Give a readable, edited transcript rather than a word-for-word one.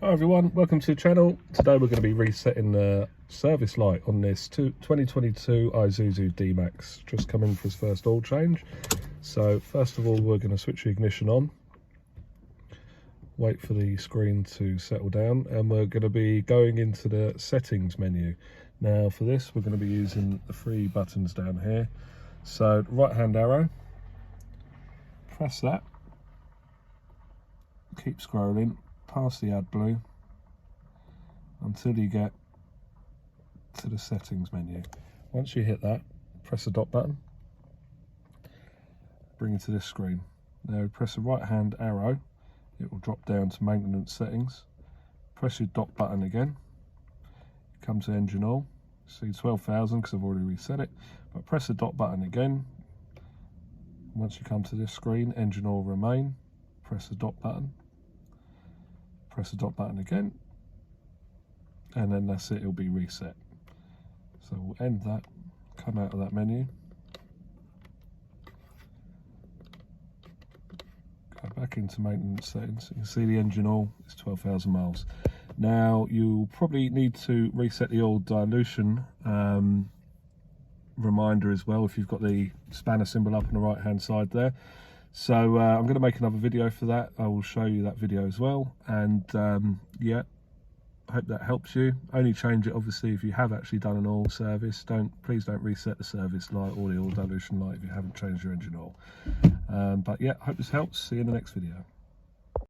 Hi everyone, welcome to the channel. Today we're going to be resetting the service light on this 2022 Isuzu D-Max, just come in for his first oil change. So first of all, we're going to switch the ignition on, wait for the screen to settle down, and we're going to be going into the settings menu. Now for this we're going to be using the three buttons down here. So right hand arrow, press that, keep scrolling past the AdBlue until you get to the settings menu. Once you hit that, press the dot button, bring it to this screen. Now press the right hand arrow, it will drop down to maintenance settings. Press your dot button again, come to engine oil, see 12,000 because I've already reset it, but press the dot button again. Once you come to this screen, engine oil remain, press the dot button, press the dot button again, and then that's it, it'll be reset. So we'll end that, come out of that menu, go back into maintenance settings. You can see the engine oil is 12,000 miles. Now you'll probably need to reset the oil dilution reminder as well if you've got the spanner symbol up on the right hand side there. So I'm going to make another video for that. I will show you that video as well, and yeah, I hope that helps you. Only change it obviously if you have actually done an oil service. Please don't reset the service light or the oil dilution light if you haven't changed your engine oil. But yeah, I hope this helps. See you in the next video.